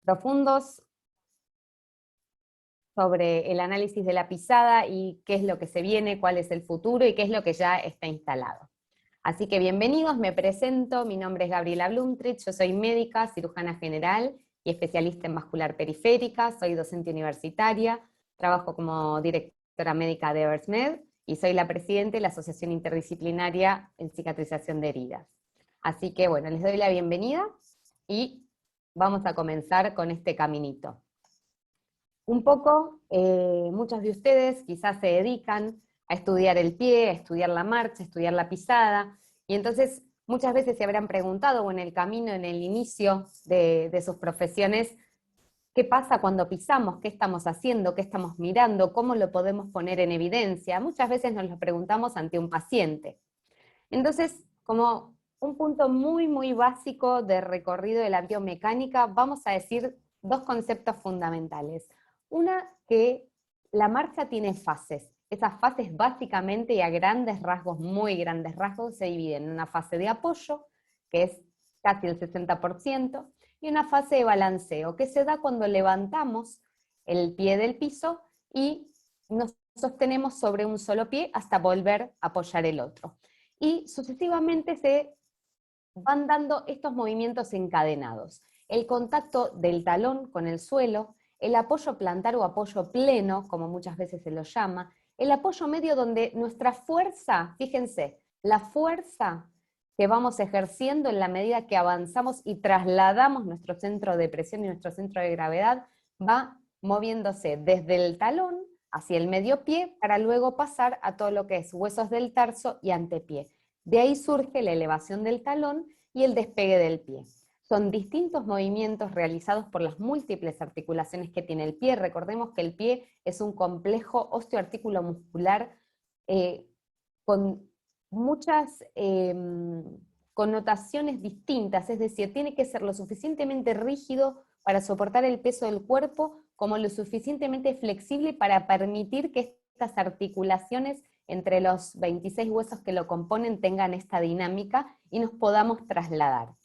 profundos sobre el análisis de la pisada y qué es lo que se viene, cuál es el futuro y qué es lo que ya está instalado. Así que bienvenidos, me presento, mi nombre es Gabriela Blumtrich, yo soy médica, cirujana general y especialista en vascular periférica, soy docente universitaria, trabajo como directora médica de EversMed y soy la presidenta de la Asociación Interdisciplinaria en Cicatrización de Heridas. Así que bueno, les doy la bienvenida y vamos a comenzar con este caminito. Un poco, muchos de ustedes quizás se dedican a estudiar el pie, a estudiar la marcha, a estudiar la pisada, y entonces muchas veces se habrán preguntado, o en el camino, en el inicio de sus profesiones, ¿qué pasa cuando pisamos? ¿Qué estamos haciendo? ¿Qué estamos mirando? ¿Cómo lo podemos poner en evidencia? Muchas veces nos lo preguntamos ante un paciente. Entonces, como un punto muy básico de recorrido de la biomecánica, vamos a decir dos conceptos fundamentales. Una, que la marcha tiene fases. Esas fases básicamente y a grandes rasgos, muy grandes rasgos, se dividen en una fase de apoyo, que es casi el 60%, y una fase de balanceo, que se da cuando levantamos el pie del piso y nos sostenemos sobre un solo pie hasta volver a apoyar el otro. Y sucesivamente se van dando estos movimientos encadenados. El contacto del talón con el suelo, el apoyo plantar o apoyo pleno, como muchas veces se lo llama, el apoyo medio donde nuestra fuerza, fíjense, la fuerza que vamos ejerciendo en la medida que avanzamos y trasladamos nuestro centro de presión y nuestro centro de gravedad, va moviéndose desde el talón hacia el medio pie para luego pasar a todo lo que es huesos del tarso y antepié. De ahí surge la elevación del talón y el despegue del pie. Son distintos movimientos realizados por las múltiples articulaciones que tiene el pie. Recordemos que el pie es un complejo osteoartículo muscular con muchas connotaciones distintas, es decir, tiene que ser lo suficientemente rígido para soportar el peso del cuerpo, como lo suficientemente flexible para permitir que estas articulaciones entre los 26 huesos que lo componen tengan esta dinámica y nos podamos trasladar.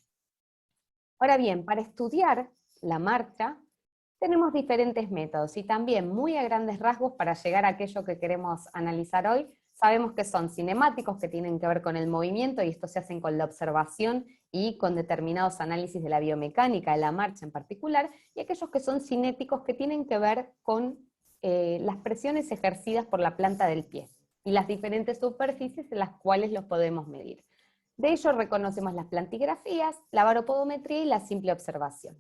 Ahora bien, para estudiar la marcha tenemos diferentes métodos y también muy a grandes rasgos para llegar a aquello que queremos analizar hoy. Sabemos que son cinemáticos, que tienen que ver con el movimiento, y esto se hacen con la observación y con determinados análisis de la biomecánica, de la marcha en particular, y aquellos que son cinéticos, que tienen que ver con las presiones ejercidas por la planta del pie y las diferentes superficies en las cuales los podemos medir. De ello reconocemos las plantigrafías, la baropodometría y la simple observación.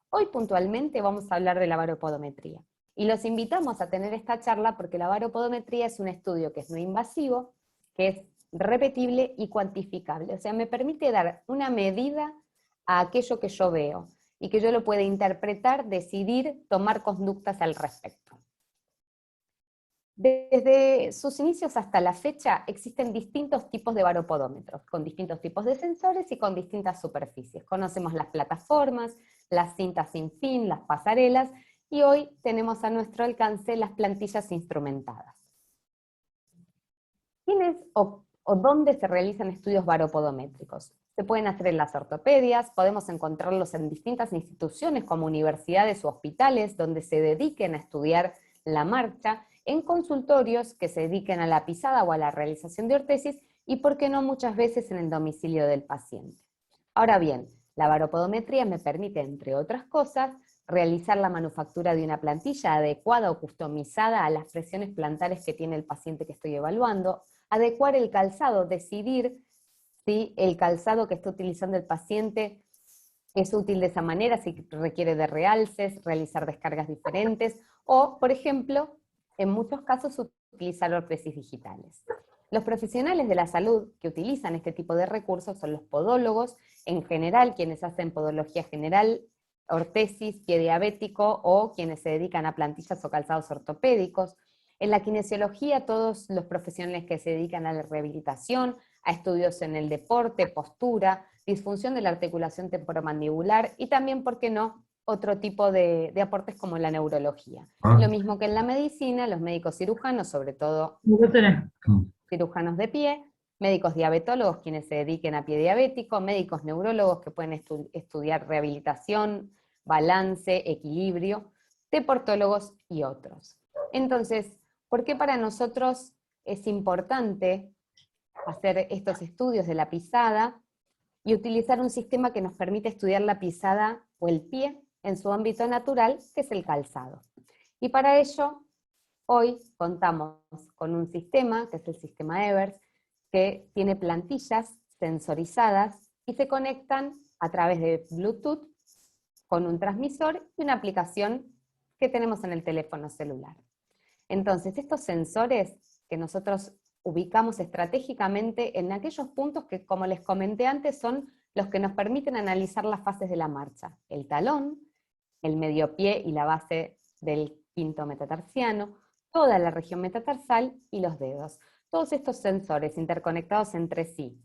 Hoy puntualmente vamos a hablar de la baropodometría. Y los invitamos a tener esta charla porque la baropodometría es un estudio que es no invasivo, que es repetible y cuantificable. O sea, me permite dar una medida a aquello que yo veo y que yo lo pueda interpretar, decidir, tomar conductas al respecto. Desde sus inicios hasta la fecha existen distintos tipos de baropodómetros, con distintos tipos de sensores y con distintas superficies. Conocemos las plataformas, las cintas sin fin, las pasarelas, y hoy tenemos a nuestro alcance las plantillas instrumentadas. ¿Quiénes o dónde se realizan estudios baropodométricos? Se pueden hacer en las ortopedias, podemos encontrarlos en distintas instituciones como universidades u hospitales donde se dediquen a estudiar la marcha, en consultorios que se dediquen a la pisada o a la realización de ortesis, y por qué no muchas veces en el domicilio del paciente. Ahora bien, la baropodometría me permite, entre otras cosas, realizar la manufactura de una plantilla adecuada o customizada a las presiones plantares que tiene el paciente que estoy evaluando, adecuar el calzado, decidir si el calzado que está utilizando el paciente es útil de esa manera, si requiere de realces, realizar descargas diferentes, o, por ejemplo, en muchos casos utilizar órtesis digitales. Los profesionales de la salud que utilizan este tipo de recursos son los podólogos, en general quienes hacen podología general, ortesis, pie diabético, o quienes se dedican a plantillas o calzados ortopédicos. En la kinesiología, todos los profesionales que se dedican a la rehabilitación, a estudios en el deporte, postura, disfunción de la articulación temporomandibular y también, ¿por qué no?, otro tipo de aportes como la neurología. Lo mismo que en la medicina, los médicos cirujanos, sobre todo cirujanos de pie, médicos diabetólogos quienes se dediquen a pie diabético, médicos neurólogos que pueden estudiar rehabilitación, balance, equilibrio, deportólogos y otros. Entonces, ¿por qué para nosotros es importante hacer estos estudios de la pisada y utilizar un sistema que nos permite estudiar la pisada o el pie en su ámbito natural, que es el calzado? Y para ello, hoy contamos con un sistema, que es el sistema Evers, que tiene plantillas sensorizadas y se conectan a través de Bluetooth con un transmisor y una aplicación que tenemos en el teléfono celular. Entonces, estos sensores que nosotros ubicamos estratégicamente en aquellos puntos que, como les comenté antes, son los que nos permiten analizar las fases de la marcha: el talón, el medio pie y la base del quinto metatarsiano, toda la región metatarsal y los dedos. Todos estos sensores interconectados entre sí,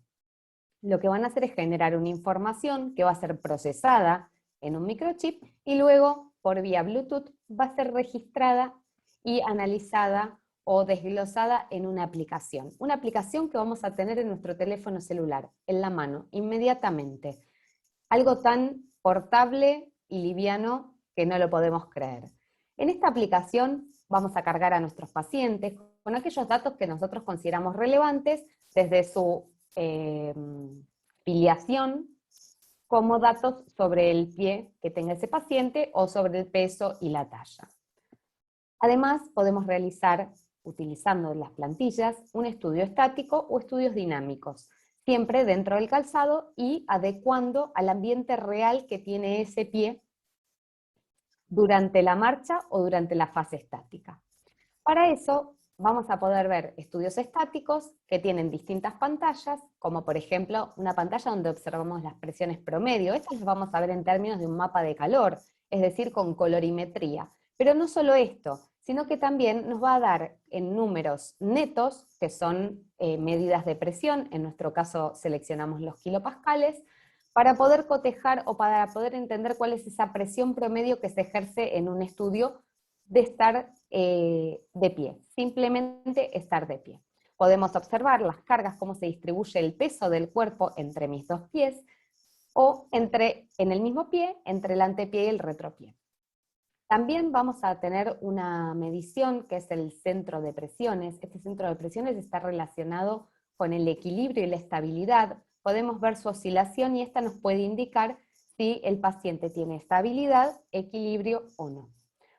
lo que van a hacer es generar una información que va a ser procesada en un microchip y luego, por vía Bluetooth, va a ser registrada y analizada o desglosada en una aplicación que vamos a tener en nuestro teléfono celular, en la mano, inmediatamente. Algo tan portable y liviano que no lo podemos creer. En esta aplicación vamos a cargar a nuestros pacientes con aquellos datos que nosotros consideramos relevantes, desde su filiación, como datos sobre el pie que tenga ese paciente o sobre el peso y la talla. Además, podemos realizar, utilizando las plantillas, un estudio estático o estudios dinámicos, siempre dentro del calzado y adecuando al ambiente real que tiene ese pie durante la marcha o durante la fase estática. Para eso vamos a poder ver estudios estáticos que tienen distintas pantallas, como por ejemplo una pantalla donde observamos las presiones promedio. Estas las vamos a ver en términos de un mapa de calor, es decir, con colorimetría. Pero no solo esto, sino que también nos va a dar en números netos, que son medidas de presión, en nuestro caso seleccionamos los kilopascales, para poder cotejar o para poder entender cuál es esa presión promedio que se ejerce en un estudio de estar de pie, simplemente estar de pie. Podemos observar las cargas, cómo se distribuye el peso del cuerpo entre mis dos pies, o en el mismo pie, entre el antepié y el retropié. También vamos a tener una medición que es el centro de presiones. Este centro de presiones está relacionado con el equilibrio y la estabilidad. Podemos ver su oscilación y esta nos puede indicar si el paciente tiene estabilidad, equilibrio o no.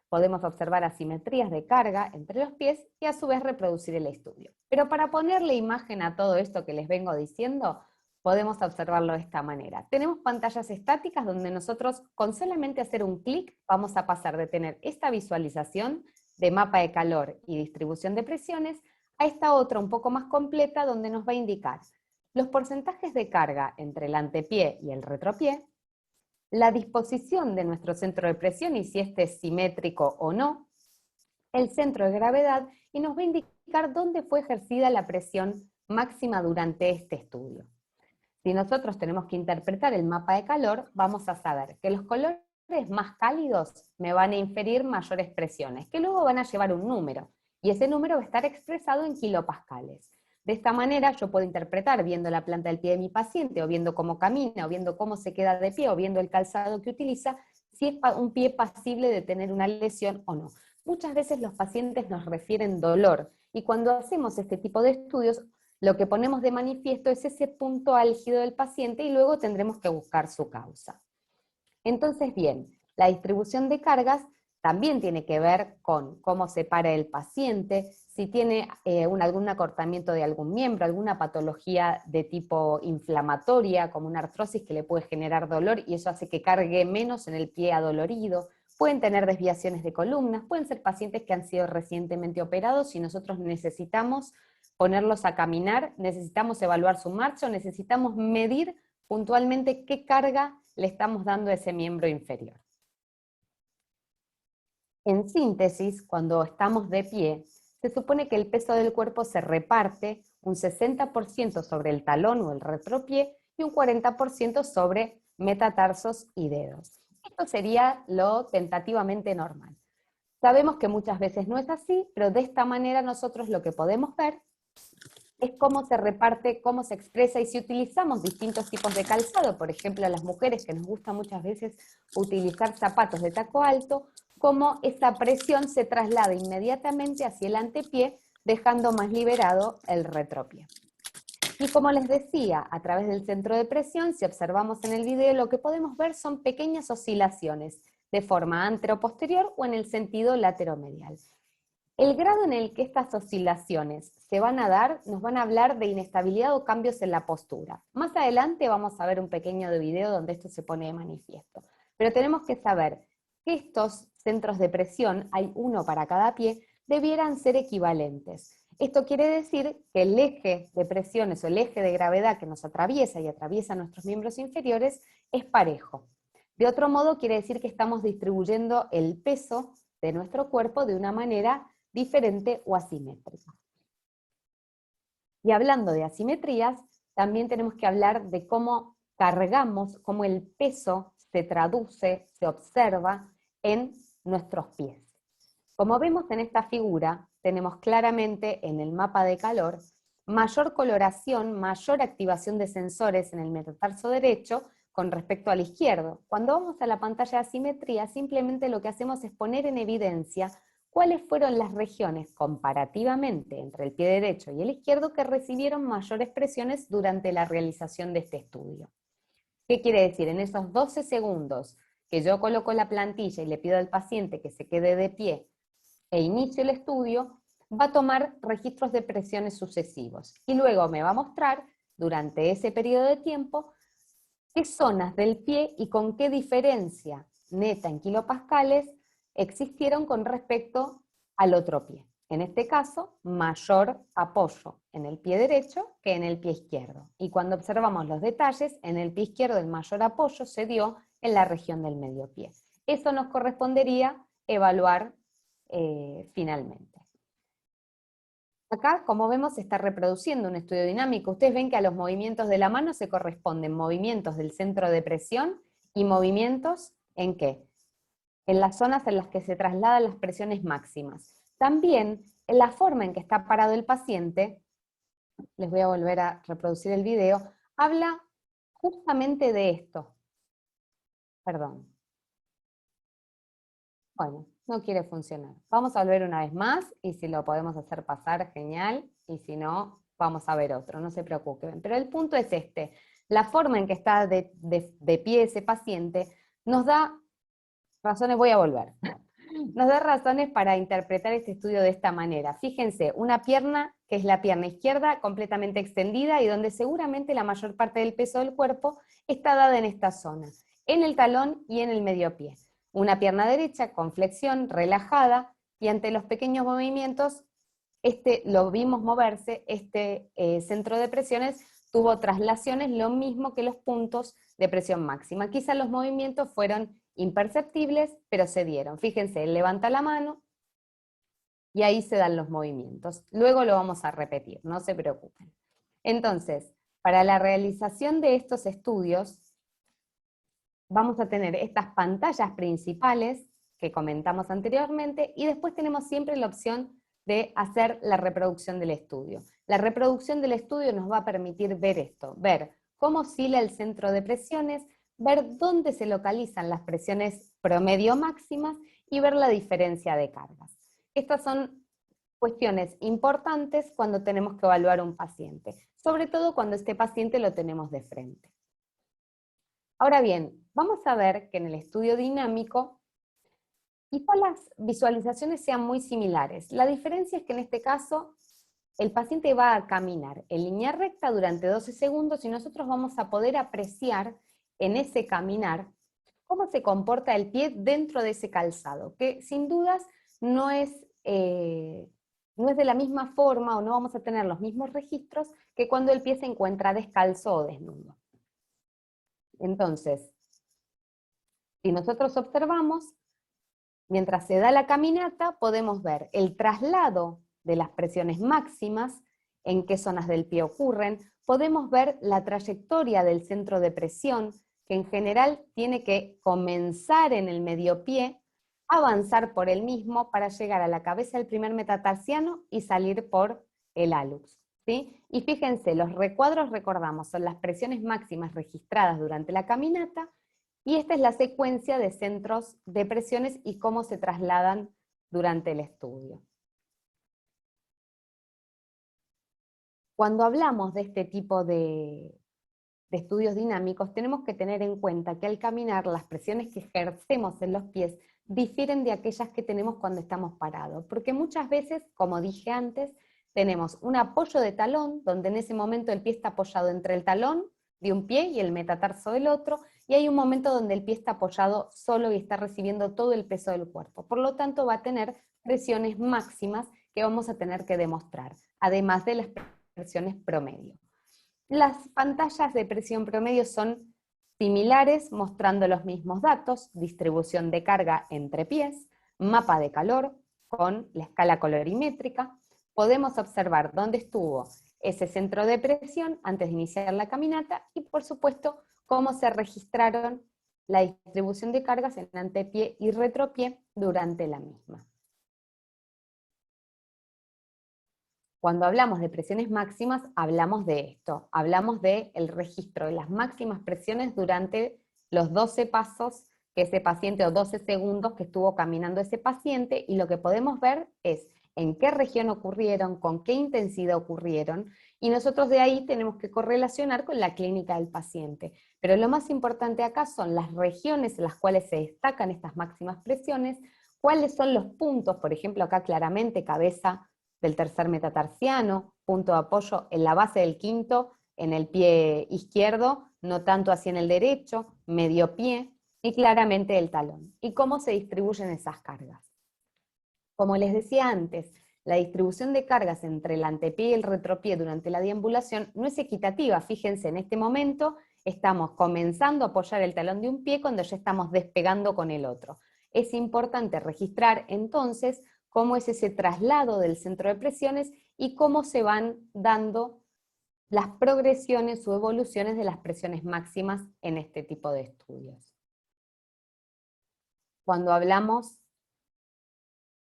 Podemos observar asimetrías de carga entre los pies y a su vez reproducir el estudio. Pero para ponerle imagen a todo esto que les vengo diciendo, podemos observarlo de esta manera. Tenemos pantallas estáticas donde nosotros con solamente hacer un clic vamos a pasar de tener esta visualización de mapa de calor y distribución de presiones a esta otra un poco más completa donde nos va a indicar los porcentajes de carga entre el antepié y el retropié, la disposición de nuestro centro de presión y si este es simétrico o no, el centro de gravedad, y nos va a indicar dónde fue ejercida la presión máxima durante este estudio. Si nosotros tenemos que interpretar el mapa de calor, vamos a saber que los colores más cálidos me van a inferir mayores presiones, que luego van a llevar un número, y ese número va a estar expresado en kilopascales. De esta manera yo puedo interpretar, viendo la planta del pie de mi paciente, o viendo cómo camina, o viendo cómo se queda de pie, o viendo el calzado que utiliza, si es un pie pasible de tener una lesión o no. Muchas veces los pacientes nos refieren dolor, y cuando hacemos este tipo de estudios, lo que ponemos de manifiesto es ese punto álgido del paciente y luego tendremos que buscar su causa. Entonces, bien, la distribución de cargas también tiene que ver con cómo se para el paciente, si tiene algún acortamiento de algún miembro, alguna patología de tipo inflamatoria, como una artrosis que le puede generar dolor y eso hace que cargue menos en el pie adolorido. Pueden tener desviaciones de columnas, pueden ser pacientes que han sido recientemente operados y nosotros necesitamos ponerlos a caminar, necesitamos evaluar su marcha o necesitamos medir puntualmente qué carga le estamos dando a ese miembro inferior. En síntesis, cuando estamos de pie, se supone que el peso del cuerpo se reparte un 60% sobre el talón o el retropié y un 40% sobre metatarsos y dedos. Esto sería lo tentativamente normal. Sabemos que muchas veces no es así, pero de esta manera nosotros lo que podemos ver es cómo se reparte, cómo se expresa, y si utilizamos distintos tipos de calzado, por ejemplo a las mujeres que nos gusta muchas veces utilizar zapatos de taco alto, cómo esa presión se traslada inmediatamente hacia el antepié, dejando más liberado el retropié. Y como les decía, a través del centro de presión, si observamos en el video, lo que podemos ver son pequeñas oscilaciones de forma anteroposterior o en el sentido lateromedial. El grado en el que estas oscilaciones se van a dar, nos van a hablar de inestabilidad o cambios en la postura. Más adelante vamos a ver un pequeño video donde esto se pone de manifiesto. Pero tenemos que saber que estos centros de presión, hay uno para cada pie, debieran ser equivalentes. Esto quiere decir que el eje de presiones o el eje de gravedad que nos atraviesa y atraviesa nuestros miembros inferiores es parejo. De otro modo, quiere decir que estamos distribuyendo el peso de nuestro cuerpo de una manera diferente o asimétrica. Y hablando de asimetrías, también tenemos que hablar de cómo cargamos, cómo el peso se traduce, se observa en nuestros pies. Como vemos en esta figura, tenemos claramente en el mapa de calor mayor coloración, mayor activación de sensores en el metatarso derecho con respecto al izquierdo. Cuando vamos a la pantalla de asimetría, simplemente lo que hacemos es poner en evidencia cuáles fueron las regiones comparativamente entre el pie derecho y el izquierdo que recibieron mayores presiones durante la realización de este estudio. ¿Qué quiere decir? En esos 12 segundos que yo coloco la plantilla y le pido al paciente que se quede de pie e inicio el estudio, va a tomar registros de presiones sucesivos y luego me va a mostrar durante ese periodo de tiempo qué zonas del pie y con qué diferencia neta en kilopascales existieron con respecto al otro pie. En este caso, mayor apoyo en el pie derecho que en el pie izquierdo. Y cuando observamos los detalles, en el pie izquierdo el mayor apoyo se dio en la región del medio pie. Eso nos correspondería evaluar finalmente. Acá, como vemos, se está reproduciendo un estudio dinámico. Ustedes ven que a los movimientos de la mano se corresponden movimientos del centro de presión y movimientos ¿en qué? En las zonas en las que se trasladan las presiones máximas. También, en la forma en que está parado el paciente, les voy a volver a reproducir el video, habla justamente de esto. Perdón. Bueno, no quiere funcionar. Vamos a volver una vez más, y si lo podemos hacer pasar, genial, y si no, vamos a ver otro, no se preocupen. Pero el punto es este, la forma en que está de pie ese paciente nos da razones, voy a volver, nos da razones para interpretar este estudio de esta manera. Fíjense, una pierna que es la pierna izquierda completamente extendida y donde seguramente la mayor parte del peso del cuerpo está dada en esta zona, en el talón y en el medio pie. Una pierna derecha con flexión, relajada, y ante los pequeños movimientos, lo vimos moverse, centro de presiones tuvo traslaciones, lo mismo que los puntos de presión máxima. Quizá los movimientos fueron imperceptibles, pero se dieron. Fíjense, él levanta la mano y ahí se dan los movimientos. Luego lo vamos a repetir, no se preocupen. Entonces, para la realización de estos estudios, vamos a tener estas pantallas principales que comentamos anteriormente, y después tenemos siempre la opción de hacer la reproducción del estudio. La reproducción del estudio nos va a permitir ver esto, ver cómo oscila el centro de presiones, ver dónde se localizan las presiones promedio máximas y ver la diferencia de cargas. Estas son cuestiones importantes cuando tenemos que evaluar a un paciente, sobre todo cuando este paciente lo tenemos de frente. Ahora bien, vamos a ver que en el estudio dinámico quizá las visualizaciones sean muy similares. La diferencia es que en este caso el paciente va a caminar en línea recta durante 12 segundos y nosotros vamos a poder apreciar en ese caminar cómo se comporta el pie dentro de ese calzado, que sin dudas no es de la misma forma, o no vamos a tener los mismos registros que cuando el pie se encuentra descalzo o desnudo. Entonces, si nosotros observamos, mientras se da la caminata, podemos ver el traslado de las presiones máximas, en qué zonas del pie ocurren, podemos ver la trayectoria del centro de presión, que en general tiene que comenzar en el medio pie, avanzar por el mismo para llegar a la cabeza del primer metatarsiano y salir por el hallux. ¿sí? Y fíjense, los recuadros, recordamos, son las presiones máximas registradas durante la caminata, y esta es la secuencia de centros de presiones y cómo se trasladan durante el estudio. Cuando hablamos de este tipo de estudios dinámicos, tenemos que tener en cuenta que al caminar las presiones que ejercemos en los pies difieren de aquellas que tenemos cuando estamos parados, porque muchas veces, como dije antes, tenemos un apoyo de talón, donde en ese momento el pie está apoyado entre el talón de un pie y el metatarso del otro, y hay un momento donde el pie está apoyado solo y está recibiendo todo el peso del cuerpo. Por lo tanto, va a tener presiones máximas que vamos a tener que demostrar, además de las presiones promedio. Las pantallas de presión promedio son similares, mostrando los mismos datos: distribución de carga entre pies, mapa de calor con la escala colorimétrica. Podemos observar dónde estuvo ese centro de presión antes de iniciar la caminata y, por supuesto, cómo se registraron la distribución de cargas en antepié y retropié durante la misma. Cuando hablamos de presiones máximas, hablamos de esto, hablamos del registro de las máximas presiones durante los 12 pasos que ese paciente, o 12 segundos que estuvo caminando ese paciente, y lo que podemos ver es en qué región ocurrieron, con qué intensidad ocurrieron, y nosotros de ahí tenemos que correlacionar con la clínica del paciente. Pero lo más importante acá son las regiones en las cuales se destacan estas máximas presiones, cuáles son los puntos, por ejemplo acá claramente cabeza del tercer metatarsiano, punto de apoyo en la base del quinto, en el pie izquierdo, no tanto así en el derecho, medio pie, y claramente el talón. ¿Y cómo se distribuyen esas cargas? Como les decía antes, la distribución de cargas entre el antepié y el retropié durante la deambulación no es equitativa. Fíjense, en este momento estamos comenzando a apoyar el talón de un pie cuando ya estamos despegando con el otro. Es importante registrar entonces cómo es ese traslado del centro de presiones y cómo se van dando las progresiones o evoluciones de las presiones máximas en este tipo de estudios. Cuando hablamos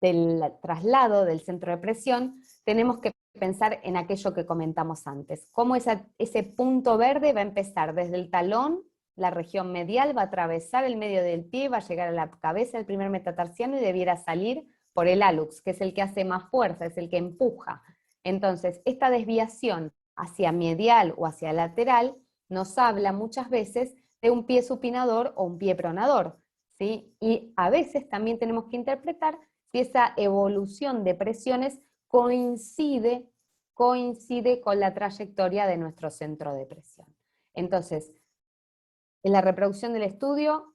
del traslado del centro de presión, tenemos que pensar en aquello que comentamos antes, cómo ese punto verde va a empezar desde el talón, la región medial, va a atravesar el medio del pie, va a llegar a la cabeza del primer metatarsiano y debiera salir por el hallux, que es el que hace más fuerza, es el que empuja. Entonces, esta desviación hacia medial o hacia lateral nos habla muchas veces de un pie supinador o un pie pronador, ¿sí? Y a veces también tenemos que interpretar si esa evolución de presiones coincide con la trayectoria de nuestro centro de presión. Entonces, en la reproducción del estudio,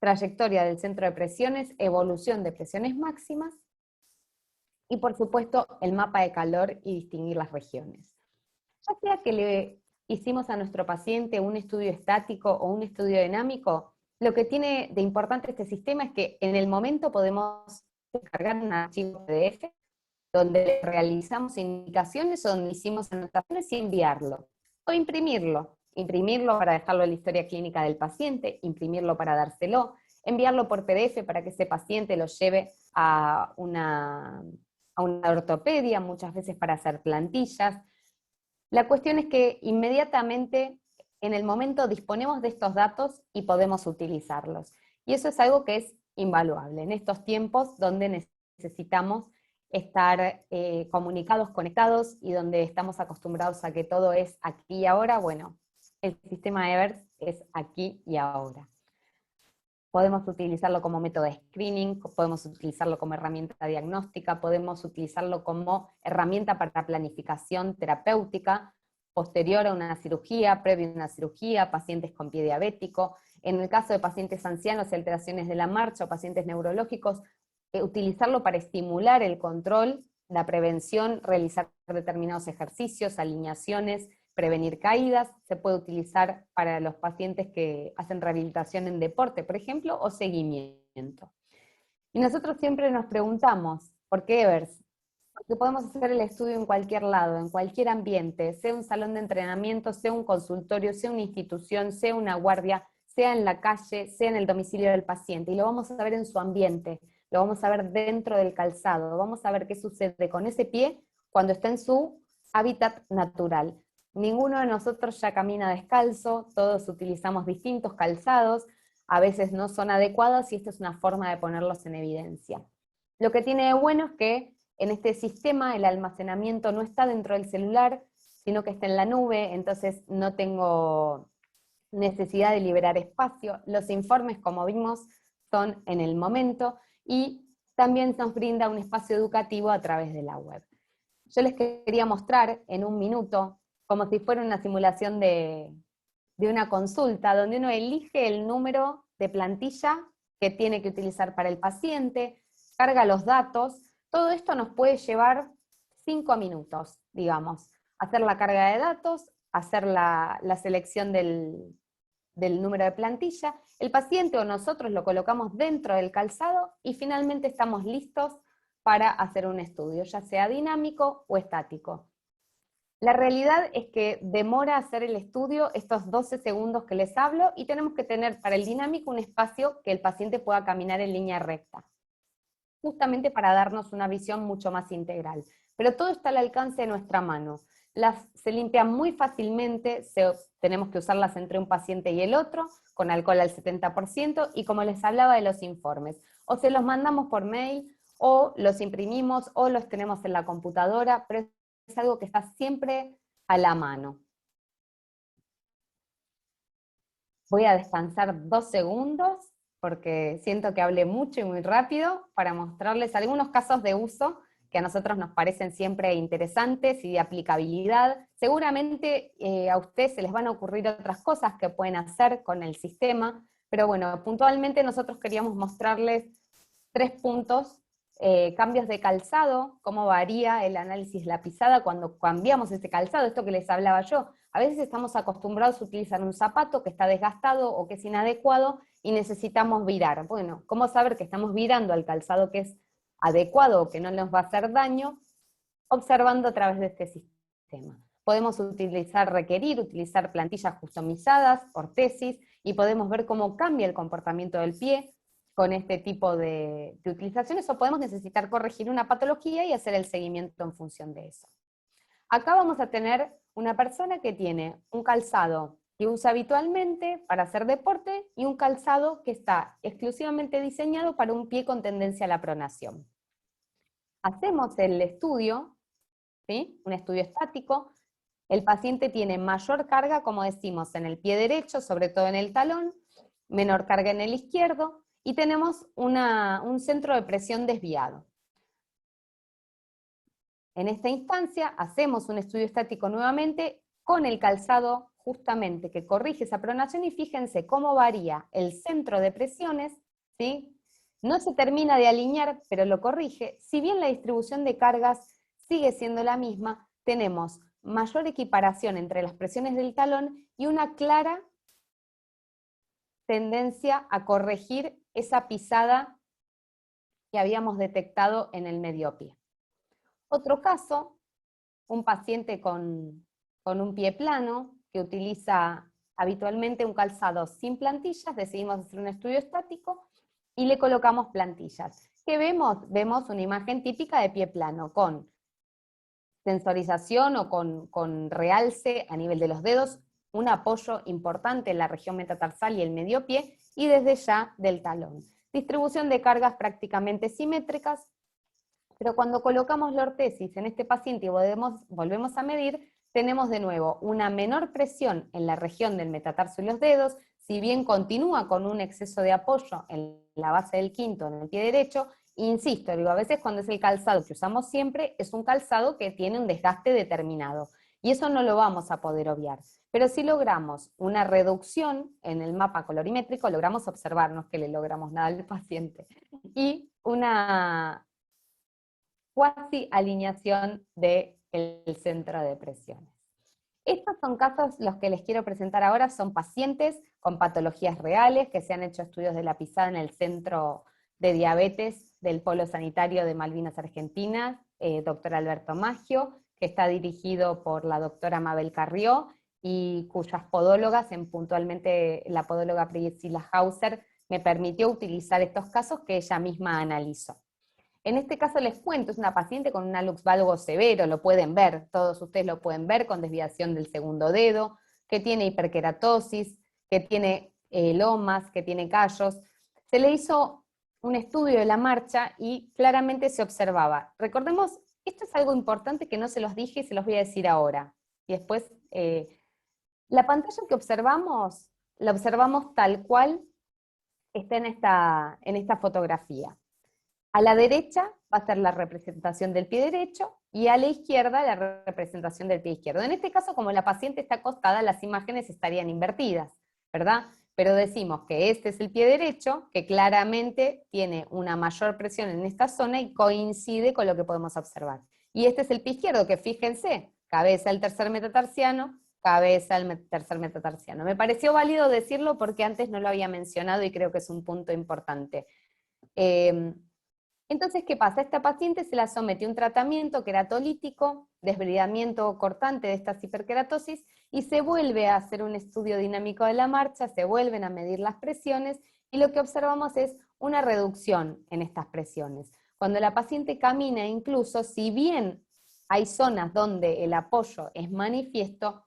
trayectoria del centro de presiones, evolución de presiones máximas, y por supuesto el mapa de calor y distinguir las regiones. Ya sea que le hicimos a nuestro paciente un estudio estático o un estudio dinámico, lo que tiene de importante este sistema es que en el momento podemos descargar un archivo PDF donde realizamos indicaciones o donde hicimos anotaciones y enviarlo, o imprimirlo para dejarlo en la historia clínica del paciente, imprimirlo para dárselo, enviarlo por PDF para que ese paciente lo lleve a una ortopedia, muchas veces para hacer plantillas. La cuestión es que inmediatamente, en el momento, disponemos de estos datos y podemos utilizarlos. Y eso es algo que es invaluable en estos tiempos donde necesitamos estar comunicados, conectados, y donde estamos acostumbrados a que todo es aquí y ahora. Bueno, el sistema Evers es aquí y ahora. Podemos utilizarlo como método de screening, podemos utilizarlo como herramienta diagnóstica, podemos utilizarlo como herramienta para planificación terapéutica, posterior a una cirugía, previo a una cirugía, pacientes con pie diabético. En el caso de pacientes ancianos y alteraciones de la marcha o pacientes neurológicos, utilizarlo para estimular el control, la prevención, realizar determinados ejercicios, alineaciones, prevenir caídas. Se puede utilizar para los pacientes que hacen rehabilitación en deporte, por ejemplo, o seguimiento. Y nosotros siempre nos preguntamos, ¿por qué Evers? Porque podemos hacer el estudio en cualquier lado, en cualquier ambiente, sea un salón de entrenamiento, sea un consultorio, sea una institución, sea una guardia, sea en la calle, sea en el domicilio del paciente, y lo vamos a ver en su ambiente, lo vamos a ver dentro del calzado, vamos a ver qué sucede con ese pie cuando está en su hábitat natural. Ninguno de nosotros ya camina descalzo, todos utilizamos distintos calzados, a veces no son adecuados y esta es una forma de ponerlos en evidencia. Lo que tiene de bueno es que en este sistema el almacenamiento no está dentro del celular, sino que está en la nube, entonces no tengo necesidad de liberar espacio. Los informes, como vimos, son en el momento y también nos brinda un espacio educativo a través de la web. Yo les quería mostrar en un minuto, como si fuera una simulación de una consulta, donde uno elige el número de plantilla que tiene que utilizar para el paciente, carga los datos, todo esto nos puede llevar 5 minutos, digamos, hacer la carga de datos, hacer la selección del número de plantilla, el paciente o nosotros lo colocamos dentro del calzado y finalmente estamos listos para hacer un estudio, ya sea dinámico o estático. La realidad es que demora hacer el estudio estos 12 segundos que les hablo y tenemos que tener para el dinámico un espacio que el paciente pueda caminar en línea recta, justamente para darnos una visión mucho más integral. Pero todo está al alcance de nuestra mano. Se limpian muy fácilmente, tenemos que usarlas entre un paciente y el otro, con alcohol al 70%, y como les hablaba de los informes, o se los mandamos por mail, o los imprimimos, o los tenemos en la computadora, pero es algo que está siempre a la mano. Voy a descansar 2 segundos, porque siento que hablé mucho y muy rápido, para mostrarles algunos casos de uso que a nosotros nos parecen siempre interesantes y de aplicabilidad. Seguramente a ustedes se les van a ocurrir otras cosas que pueden hacer con el sistema, pero bueno, puntualmente nosotros queríamos mostrarles 3 puntos, cambios de calzado, cómo varía el análisis de la pisada cuando cambiamos ese calzado, esto que les hablaba yo. A veces estamos acostumbrados a utilizar un zapato que está desgastado o que es inadecuado y necesitamos virar. Bueno, ¿cómo saber que estamos virando al calzado que es adecuado o que no nos va a hacer daño? Observando a través de este sistema. Podemos utilizar plantillas customizadas, ortesis, y podemos ver cómo cambia el comportamiento del pie con este tipo de utilizaciones, o podemos necesitar corregir una patología y hacer el seguimiento en función de eso. Acá vamos a tener una persona que tiene un calzado que usa habitualmente para hacer deporte y un calzado que está exclusivamente diseñado para un pie con tendencia a la pronación. Hacemos el estudio, ¿sí? Un estudio estático. El paciente tiene mayor carga, como decimos, en el pie derecho, sobre todo en el talón, menor carga en el izquierdo, y tenemos un centro de presión desviado. En esta instancia hacemos un estudio estático nuevamente con el calzado justamente que corrige esa pronación, y fíjense cómo varía el centro de presiones, ¿sí? No se termina de alinear, pero lo corrige. Si bien la distribución de cargas sigue siendo la misma, tenemos mayor equiparación entre las presiones del talón y una clara tendencia a corregir esa pisada que habíamos detectado en el medio pie. Otro caso, un paciente con un pie plano que utiliza habitualmente un calzado sin plantillas, decidimos hacer un estudio estático y le colocamos plantillas. ¿Qué vemos? Vemos una imagen típica de pie plano, con sensorización o con realce a nivel de los dedos, un apoyo importante en la región metatarsal y el medio pie, y desde ya del talón. Distribución de cargas prácticamente simétricas, pero cuando colocamos la ortesis en este paciente y volvemos a medir, tenemos de nuevo una menor presión en la región del metatarso y los dedos, si bien continúa con un exceso de apoyo en la base del quinto, en el pie derecho. Insisto, a veces cuando es el calzado que usamos siempre, es un calzado que tiene un desgaste determinado, y eso no lo vamos a poder obviar. Pero si logramos una reducción en el mapa colorimétrico, logramos observar, no es que le logramos nada al paciente, y una cuasi alineación del centro de presiones. Estos son casos, los que les quiero presentar ahora, son pacientes con patologías reales, que se han hecho estudios de la pisada en el Centro de Diabetes del Polo Sanitario de Malvinas Argentinas, doctor Alberto Maggio, que está dirigido por la doctora Mabel Carrió, y cuyas podólogas, puntualmente la podóloga Priscila Hauser, me permitió utilizar estos casos que ella misma analizó. En este caso les cuento, es una paciente con un hallux valgo severo, lo pueden ver, todos ustedes lo pueden ver, con desviación del segundo dedo, que tiene hiperkeratosis, que tiene lomas, que tiene callos. Se le hizo un estudio de la marcha y claramente se observaba. Recordemos, esto es algo importante que no se los dije y se los voy a decir ahora. Y después, la pantalla que observamos, la observamos tal cual está en esta fotografía. A la derecha va a ser la representación del pie derecho y a la izquierda la representación del pie izquierdo. En este caso, como la paciente está acostada, las imágenes estarían invertidas, ¿verdad? Pero decimos que este es el pie derecho, que claramente tiene una mayor presión en esta zona y coincide con lo que podemos observar. Y este es el pie izquierdo, que fíjense, cabeza al tercer metatarsiano, cabeza al tercer metatarsiano. Me pareció válido decirlo porque antes no lo había mencionado y creo que es un punto importante. Entonces, ¿qué pasa? Esta paciente se la somete a un tratamiento queratolítico, desbridamiento cortante de estas hiperkeratosis, y se vuelve a hacer un estudio dinámico de la marcha, se vuelven a medir las presiones, y lo que observamos es una reducción en estas presiones. Cuando la paciente camina, incluso, si bien hay zonas donde el apoyo es manifiesto,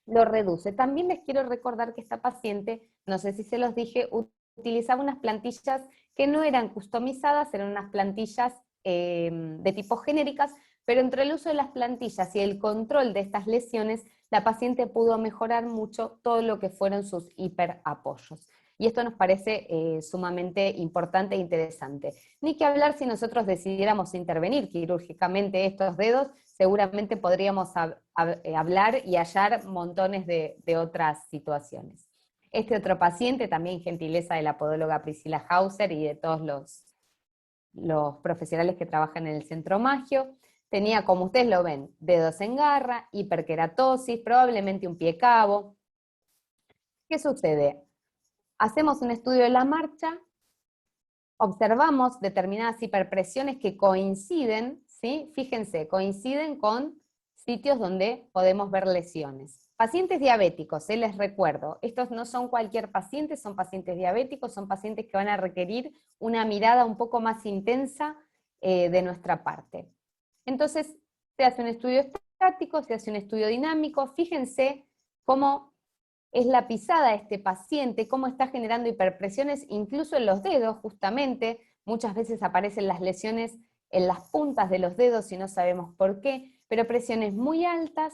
lo reduce. También les quiero recordar que esta paciente, no sé si se los dije, utilizaba unas plantillas que no eran customizadas, eran unas plantillas de tipo genéricas, pero entre el uso de las plantillas y el control de estas lesiones, la paciente pudo mejorar mucho todo lo que fueron sus hiperapoyos. Y esto nos parece sumamente importante e interesante. Ni que hablar si nosotros decidiéramos intervenir quirúrgicamente estos dedos, seguramente podríamos hablar y hallar montones de otras situaciones. Este otro paciente, también gentileza de la podóloga Priscila Hauser y de todos los profesionales que trabajan en el Centro Magio, tenía, como ustedes lo ven, dedos en garra, hiperkeratosis, probablemente un pie cabo. ¿Qué sucede? Hacemos un estudio de la marcha, observamos determinadas hiperpresiones que coinciden, ¿sí? Fíjense, coinciden con sitios donde podemos ver lesiones. Pacientes diabéticos, les recuerdo, estos no son cualquier paciente, son pacientes diabéticos, son pacientes que van a requerir una mirada un poco más intensa de nuestra parte. Entonces, se hace un estudio estático, se hace un estudio dinámico, fíjense cómo es la pisada de este paciente, cómo está generando hiperpresiones incluso en los dedos, justamente. Muchas veces aparecen las lesiones en las puntas de los dedos y no sabemos por qué, pero presiones muy altas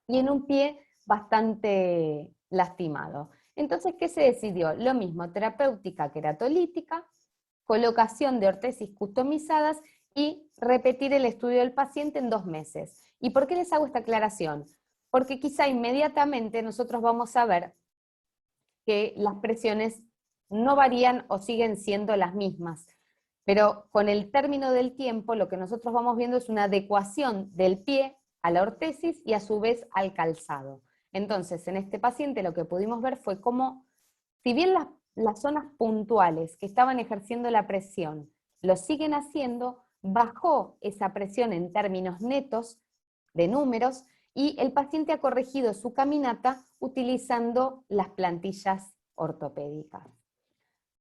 y en un pie bastante lastimado. Entonces, ¿qué se decidió? Lo mismo, terapéutica queratolítica, colocación de ortesis customizadas y repetir el estudio del paciente en 2 meses. ¿Y por qué les hago esta aclaración? Porque quizá inmediatamente nosotros vamos a ver que las presiones no varían o siguen siendo las mismas. Pero con el término del tiempo, lo que nosotros vamos viendo es una adecuación del pie a la ortesis y a su vez al calzado. Entonces, en este paciente lo que pudimos ver fue cómo, si bien las zonas puntuales que estaban ejerciendo la presión lo siguen haciendo, bajó esa presión en términos netos de números y el paciente ha corregido su caminata utilizando las plantillas ortopédicas.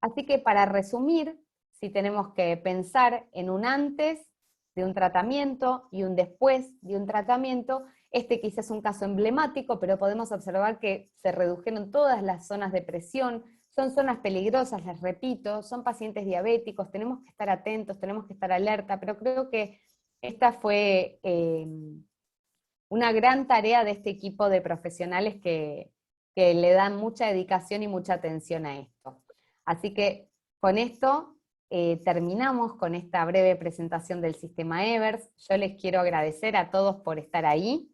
Así que para resumir, si tenemos que pensar en un antes de un tratamiento y un después de un tratamiento, este quizás es un caso emblemático, pero podemos observar que se redujeron todas las zonas de presión, son zonas peligrosas, les repito, son pacientes diabéticos, tenemos que estar atentos, tenemos que estar alerta, pero creo que esta fue una gran tarea de este equipo de profesionales que le dan mucha dedicación y mucha atención a esto. Así que con esto terminamos con esta breve presentación del sistema Evers. Yo les quiero agradecer a todos por estar ahí.